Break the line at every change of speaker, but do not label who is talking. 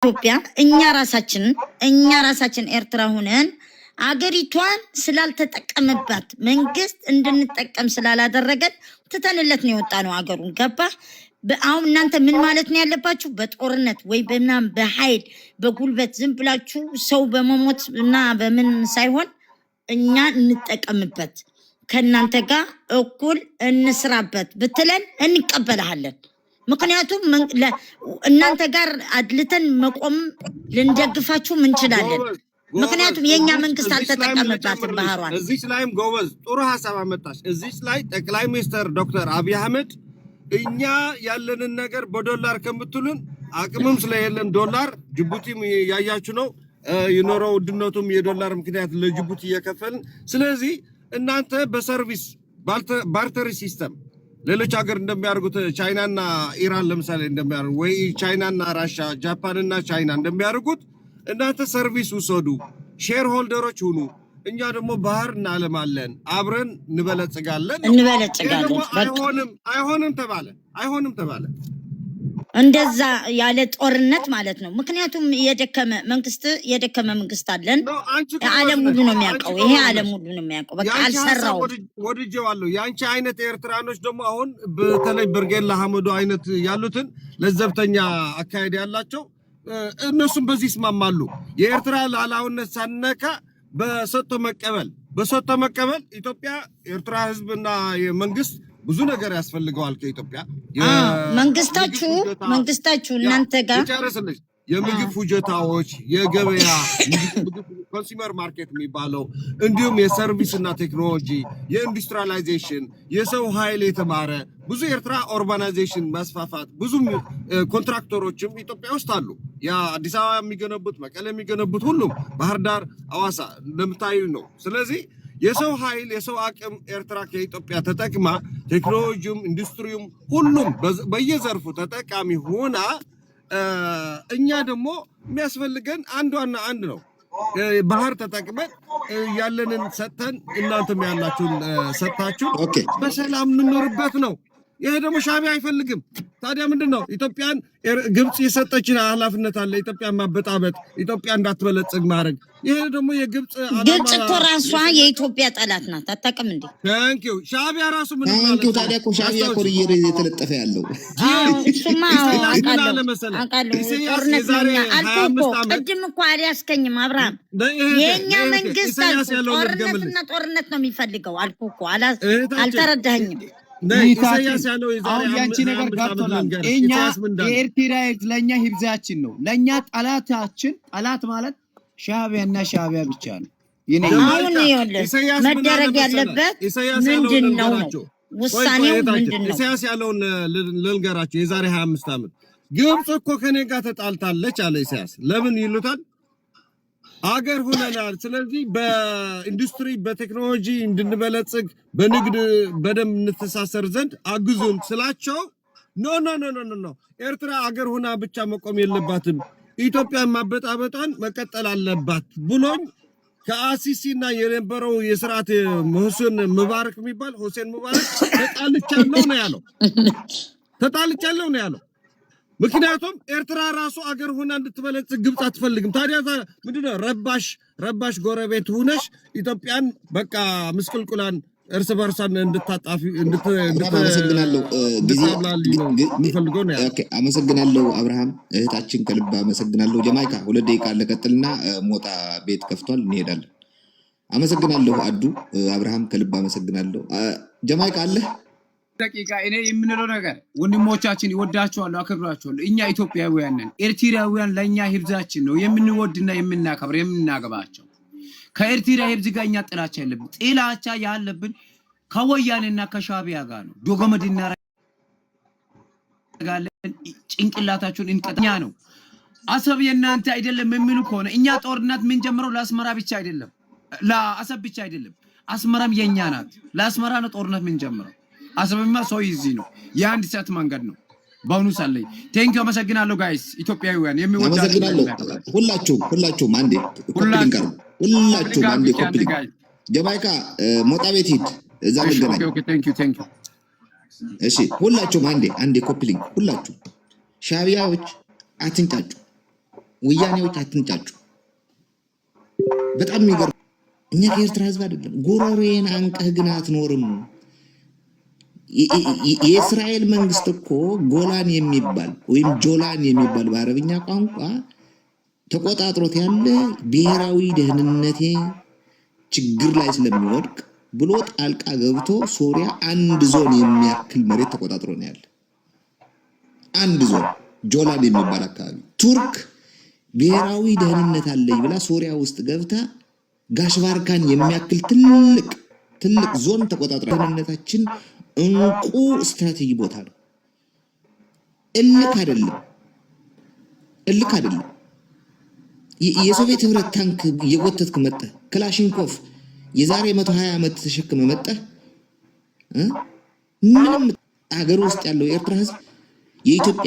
ኢትዮጵያ እኛ ራሳችን ኤርትራ ሆነን አገሪቷን ስላልተጠቀመባት መንግስት እንድንጠቀም ስላላደረገን ትተንለት ነው የወጣነው አገሩን ገባ አሁን እናንተ ምን ማለት ነው ያለባችሁ በጦርነት ወይ በእናም በኃይል በጉልበት ዝም ብላችሁ ሰው በመሞት እና በምን ሳይሆን እኛ እንጠቀምበት ከናንተ ጋር እኩል እንስራበት ብትለን እንቀበላለን ምክንያቱም እናንተ ጋር አድልተን መቆም ልንደግፋችሁ እንችላለን ምክንያቱም የኛ መንግስት አልተጠቀመባትም ባህሯን
እዚች ላይም ጎበዝ ጥሩ ሐሳብ አመጣሽ እዚች ላይ ጠቅላይ ሚኒስትር ዶክተር አብይ አህመድ እኛ ያለንን ነገር በዶላር ከምትሉን አቅምም ስለሌለን ዶላር ጅቡቲም ያያችሁ ነው የኖረው ድነቱም የዶላር ምክንያት ለጅቡቲ እየከፈልን ስለዚህ እናንተ በሰርቪስ ባርተሪ ሲስተም ሌሎች ሀገር እንደሚያርጉት ቻይናና ኢራን ለምሳሌ እንደሚያርጉ ወይ ቻይናና ራሻ ጃፓንና ቻይና እንደሚያርጉት እናንተ ሰርቪስ ውሰዱ ሼር ሆልደሮች ሁኑ እኛ ደግሞ ባህር እናለማለን አብረን እንበለጽጋለን አይሆንም ተባለ
እንደዛ ያለ ጦርነት ማለት ነው ምክንያቱም የደከመ መንግስት አለን ዓለም ሁሉ ነው የሚያውቀው ይሄ ዓለም ሁሉ ነው የሚያውቀው በቃ አልሰራው
ወድጄዋለሁ ያንቺ አይነት ኤርትራኖች ደግሞ አሁን በተለይ ብርጌላ ሐመዱ አይነት ያሉትን ለዘብተኛ አካሄድ ያላቸው እነሱም በዚህ ይስማማሉ የኤርትራ ሉዓላዊነት ሳነካ በሰጥቶ መቀበል ኢትዮጵያ ኤርትራ ህዝብና የመንግስት ብዙ ነገር ያስፈልገዋል ከኢትዮጵያ
መንግስታችሁ እናንተ ጋር
የምግብ ፍጆታዎች የገበያ ኮንሱመር ማርኬት የሚባለው እንዲሁም የሰርቪስ እና ቴክኖሎጂ የኢንዱስትሪያላይዜሽን የሰው ኃይል የተማረ ብዙ ኤርትራ ኡርባናይዜሽን ማስፋፋት ብዙ ኮንትራክተሮችም ኢትዮጵያ ውስጥ አሉ ያ አዲስ አበባ የሚገነቡት መቀሌ የሚገነቡት ሁሉም ባህር ዳር አዋሳ እንደምታዩ ነው ስለዚህ የሰው ኃይል የሰው አቅም ኤርትራ ከኢትዮጵያ ተጠቅማ ቴክኖሎጂም ኢንዱስትሪውም ሁሉም በየዘርፉ ተጠቃሚ ሆና እኛ ደግሞ የሚያስፈልገን አንድ ነው ባህር ተጠቅመን ያለንን ሰጥተን እናንተም ያላችሁን ሰጣችሁ በሰላም እንኖርበት ነው ይሄ ደግሞ ሻዕቢያ አይፈልግም ታዲያ ምንድነው ኢትዮጵያን ግብጽ የሰጠችን ኃላፊነት አለ ኢትዮጵያን ማበጣበጥ ኢትዮጵያ እንዳትበለጽግ ማድረግ ይሄ ደግሞ የግብጽ
ግብጽ እኮ ራሷ የኢትዮጵያ ጠላት ናት አታውቅም እንዴ
ታንኪዩ ሻዕቢያ ራሱ ምን
ማለት ነው ታዲያ እኮ ሻዕቢያ ኮሪየር የተለጠፈ ያለው
እሱማ ቅድም እኮ አልያዝከኝም አብርሃም የኛ መንግስት ጦርነት ነው የሚፈልገው አልኩ እኮ አልተረዳኸኝም
ኢሳያስ ያለው አሁን ያንቺ ነገር ጋርቶናል እኛ የኤርትራ ለኛ ህብዛችን ነው ለኛ ጠላት ማለት ሻዕቢያና ሻዕቢያ ብቻ ነው
አሁን ይኸውልህ መደረግ ያለበት ምንድነው ውሳኔው ምንድነው
ኢሳያስ ያለውን ልንገራችሁ የዛሬ 25 ዓመት ግብጽ እኮ ከኔ ጋር ተጣልታለች አለ ኢሳያስ ለምን ይሉታል አገር ሆነናል ስለዚህ በኢንዱስትሪ በቴክኖሎጂ እንድንበለጽግ በንግድ በደም እንተሳሰር ዘንድ አግዙን ስላቸው ኖ ኤርትራ አገር ሆና ብቻ መቆም የለባትም ኢትዮጵያ ማበጣበጣን መቀጠል አለባት ብሎኝ ከአሲሲና የነበረው የሥርዓት ሁሴን ሙባረክ የሚባል ሁሴን ሙባረክ ተጣልቻለሁ ነው ያለው ምክንያቱም ኤርትራ ራሱ አገር ሆና እንድትበለጽግ ግብጽ አትፈልግም ታዲያ ምንድነው ረባሽ ጎረቤት ሆነሽ ኢትዮጵያን በቃ ምስቅልቁላን እርስ በርሳን እንድታጣፊ
አመሰግናለሁ አመሰግናለሁ አብርሃም እህታችን ከልብ አመሰግናለሁ ጀማይካ 2 ደቂቃ ለቀጥልና ሞጣ ቤት ከፍቷል እንሄዳለን አመሰግናለሁ አዱ አብርሃም ከልብ አመሰግናለሁ ጀማይካ አለ
ደቂቃ እኔ የምንለው ነገር ወንድሞቻችን ይወዳቸዋል አከብራቸዋል እኛ ኢትዮጵያውያን ነን ኤርትራውያን ለኛ ህብዛችን ነው የምንወድና የምናከብር የምናገባቸው ከኤርትራ ህብዝ ጋር እኛ ጥላቻ ያለብን ከወያኔና ከሻዕቢያ ጋር ነው ዶገመድና ጋለን ጭንቅላታችሁን እንቀጥኛ ነው አሰብ የናንተ አይደለም የሚሉ ከሆነ እኛ ጦርነት ምን ጀምረው ለአስመራ ብቻ አይደለም ለአሰብ ብቻ አይደለም አስመራም የኛ ናት ለአስመራ ነው ጦርነት ምን ጀምረው አሰብማ ሰው ይዚህ ነው የአንድ ሰዓት መንገድ ነው ባውኑ ሳለይ ቴንኪው አመሰግናለሁ ጋይስ ኢትዮጵያውያን የሚወዳችሁ
ሁላችሁም አንዴ ሁላችሁም አንዴ ኮፕሊንግ ጀማይካ ሞጣ ቤት ሂድ እዛ ልገናኝ
ኦኬ ቴንኪው
እሺ ሁላችሁም አንዴ ኮፕሊንግ ሁላችሁ ሻዕቢያዎች አትንጫጩ ወያኔዎች አትንጫጩ። በጣም የሚገርም እኛ ከኤርትራ ህዝብ አይደለም ጎረሬን አንቀህ ግን አትኖርም። የእስራኤል መንግስት እኮ ጎላን የሚባል ወይም ጆላን የሚባል በአረብኛ ቋንቋ ተቆጣጥሮት ያለ ብሔራዊ ደህንነቴ ችግር ላይ ስለሚወድቅ ብሎ ጣልቃ ገብቶ ሶሪያ አንድ ዞን የሚያክል መሬት ተቆጣጥሮ ነው ያለ። አንድ ዞን ጆላን የሚባል አካባቢ ቱርክ ብሔራዊ ደህንነት አለኝ ብላ ሶሪያ ውስጥ ገብታ ጋሽባርካን የሚያክል ትልቅ ዞን ተቆጣጥራ ደህንነታችን እንቁ ስትራቴጂ ቦታ ነው። እልክ አይደለም። የሶቪየት ህብረት ታንክ እየጎተትክ መጣ ክላሽንኮቭ የዛሬ 120 ዓመት ተሸክመ መጣ። ምንም አገር ውስጥ ያለው የኤርትራ ህዝብ የኢትዮጵያ